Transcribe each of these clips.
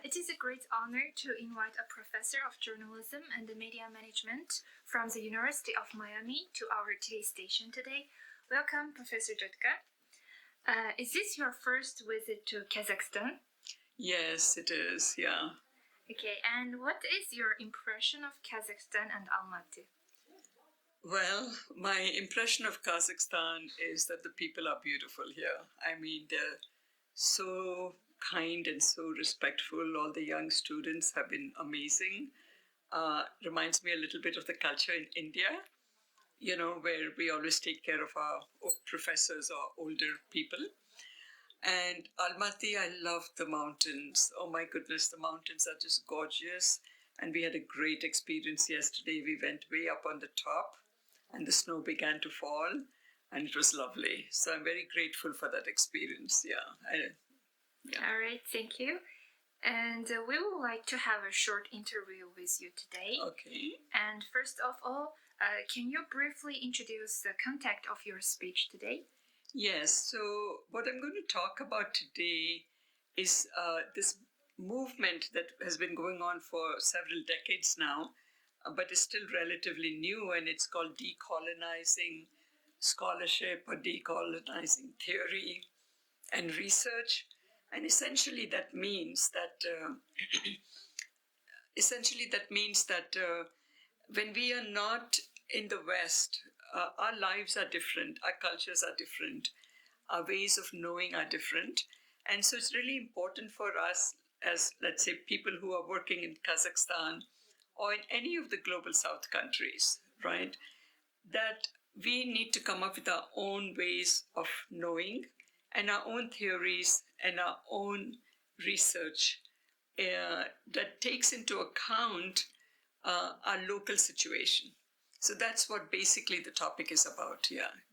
It is a great honor to invite a professor of journalism and media management from the University of Miami to our TV station today. Welcome, Professor Jotka. Is this your first visit to Kazakhstan? Yes, it is, yeah. Okay, and what is your impression of Kazakhstan and Almaty? Well, my impression of Kazakhstan is that the people are beautiful here. I mean, they're so kind and so respectful. All the young students have been amazing. Reminds me a little bit of the culture in India, where we always take care of our professors or older people. And Almaty, I love the mountains. Oh my goodness, the mountains are just gorgeous. And we had a great experience yesterday. We went way up on the top and the snow began to fall and it was lovely. So I'm very grateful for that experience. Yeah. All right, thank you. And we would like to have a short interview with you today. Okay. And first of all, can you briefly introduce the content of your speech today? Yes, so what I'm going to talk about today is this movement that has been going on for several decades now, but is still relatively new, and it's called decolonizing scholarship or decolonizing theory and research. And essentially that means that when we are not in the West, our lives are different, our cultures are different, our ways of knowing are different. And so it's really important for us as, let's say, people who are working in Kazakhstan or in any of the global South countries, right, that we need to come up with our own ways of knowing and our own theories and our own research that takes into account our local situation. So that's what basically the topic is about,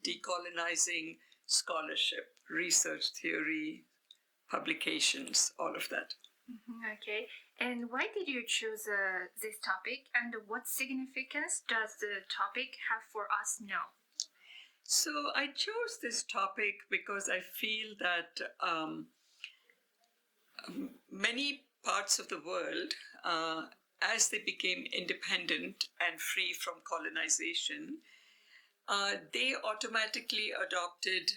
decolonizing scholarship, research, theory, publications, all of that. Okay, and why did you choose this topic, and what significance does the topic have for us now? So I chose this topic because I feel that many parts of the world, as they became independent and free from colonization, they automatically adopted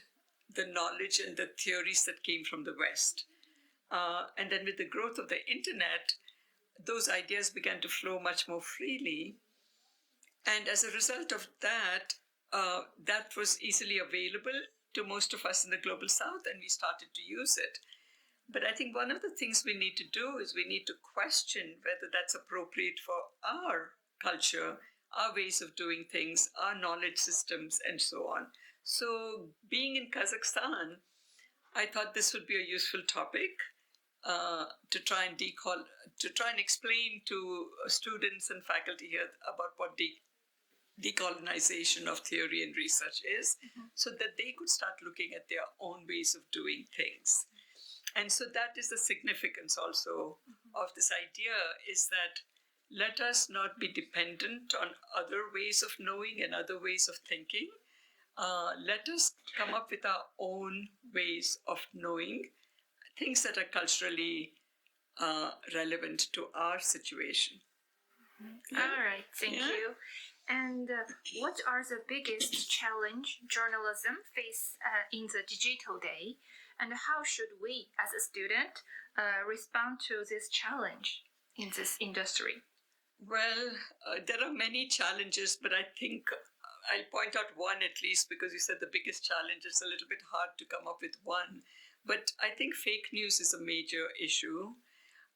the knowledge and the theories that came from the West. And then with the growth of the internet, those ideas began to flow much more freely. And as a result of that, that was easily available to most of us in the global South, and we started to use it. But I think one of the things we need to do is we need to question whether that's appropriate for our culture, our ways of doing things, our knowledge systems, and so on. So being in Kazakhstan, I thought this would be a useful topic to try and explain to students and faculty here about what decolonization of theory and research is, so that they could start looking at their own ways of doing things. And so that is the significance also of this idea, is that let us not be dependent on other ways of knowing and other ways of thinking. Let us come up with our own ways of knowing, things that are culturally relevant to our situation. All right, thank you. And what are the biggest challenge journalism face in the digital day? And how should we, as a student, respond to this challenge in this industry? Well, there are many challenges, but I think I'll point out one at least, because you said the biggest challenge. It's a little bit hard to come up with one. But I think fake news is a major issue.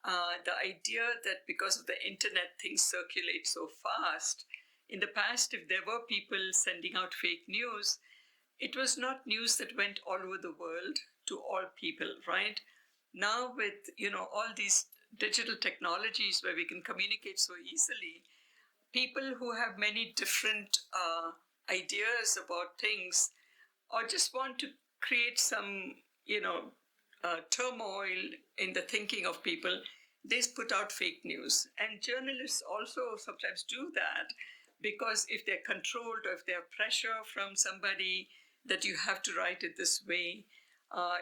The idea that because of the internet, things circulate so fast. In the past, if there were people sending out fake news, it was not news that went all over the world to all people, right? Now with, all these digital technologies where we can communicate so easily, people who have many different ideas about things or just want to create some, turmoil in the thinking of people, they put out fake news. And journalists also sometimes do that, because if they're controlled or if they have pressure from somebody that you have to write it this way,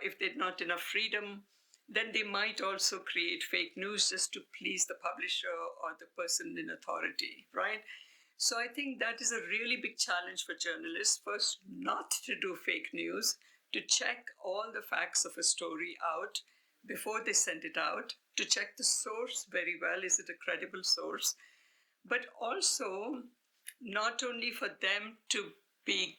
if there's not enough freedom, then they might also create fake news just to please the publisher or the person in authority, right? So I think that is a really big challenge for journalists. First, not to do fake news, to check all the facts of a story out before they send it out, to check the source very well. Is it a credible source? But also, not only for them to be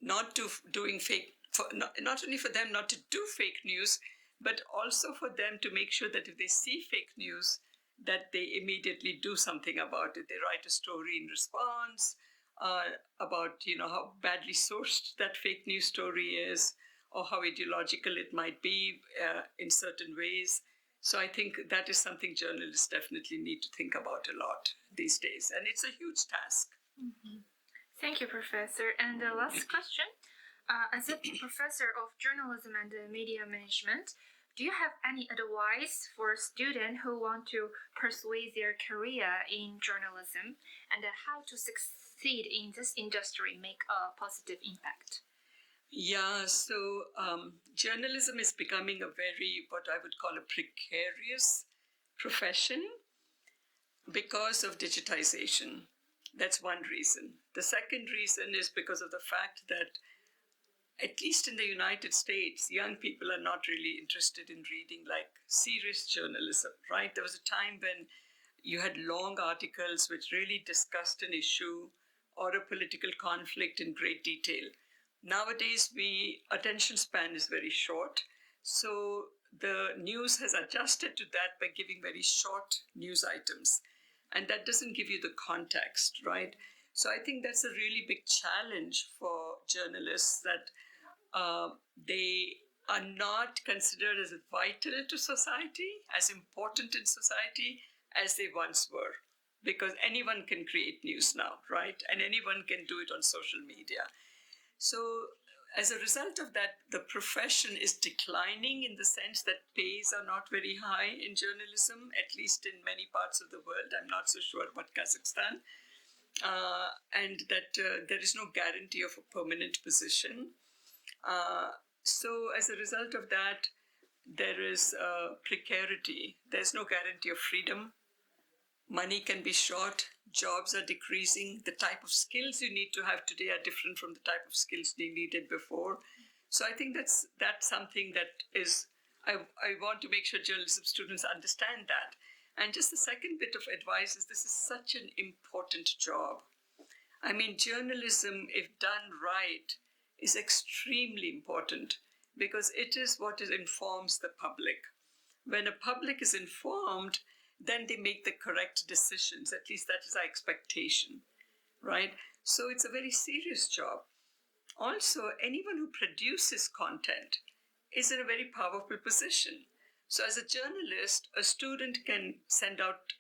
not to doing fake, not only for them not to do fake news, but also for them to make sure that if they see fake news, that they immediately do something about it. They write a story in response about how badly sourced that fake news story is, or how ideological it might be in certain ways. So I think that is something journalists definitely need to think about a lot these days, and it's a huge task. Mm-hmm. Thank you, Professor. And the last question. As a professor of journalism and media management, do you have any advice for students who want to pursue their career in journalism and how to succeed in this industry, make a positive impact? Yeah, so journalism is becoming a very, what I would call a precarious profession because of digitization. That's one reason. The second reason is because of the fact that, at least in the United States, young people are not really interested in reading like serious journalism, right? There was a time when you had long articles which really discussed an issue or a political conflict in great detail. Nowadays, attention span is very short. So the news has adjusted to that by giving very short news items. And that doesn't give you the context, right? So I think that's a really big challenge for journalists, that they are not considered as vital to society, as important in society as they once were. Because anyone can create news now, right? And anyone can do it on social media. So as a result of that, the profession is declining in the sense that pays are not very high in journalism, at least in many parts of the world. I'm not so sure about Kazakhstan. And that there is no guarantee of a permanent position. So as a result of that, there is precarity. There's no guarantee of freedom. Money can be short. Jobs are decreasing. The type of skills you need to have today are different from the type of skills they needed before. So I think that's something that is, I want to make sure journalism students understand that. And just the second bit of advice is, this is such an important job. I mean, journalism, if done right, is extremely important because it is what informs the public. When a public is informed, then they make the correct decisions. At least that is our expectation, right? So it's a very serious job. Also, anyone who produces content is in a very powerful position. So as a journalist, a student can send out,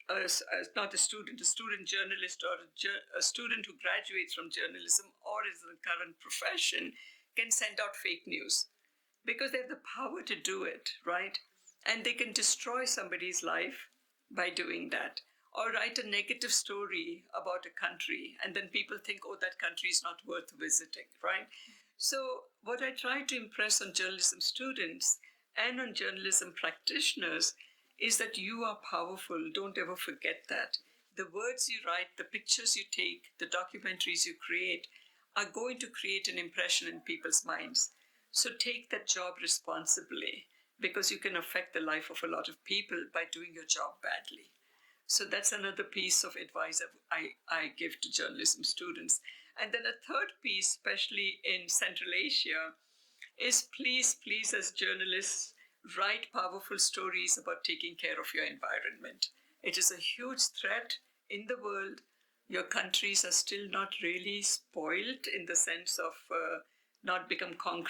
not a student journalist, or a student who graduates from journalism or is in the current profession can send out fake news because they have the power to do it, right? And they can destroy somebody's life by doing that, or write a negative story about a country, and then people think, oh, that country is not worth visiting, right? So what I try to impress on journalism students and on journalism practitioners is that you are powerful. Don't ever forget that. The words you write, the pictures you take, the documentaries you create are going to create an impression in people's minds. So take that job responsibly, because you can affect the life of a lot of people by doing your job badly. So that's another piece of advice I give to journalism students. And then a third piece, especially in Central Asia, is please, as journalists, write powerful stories about taking care of your environment. It is a huge threat in the world. Your countries are still not really spoiled in the sense of not become concrete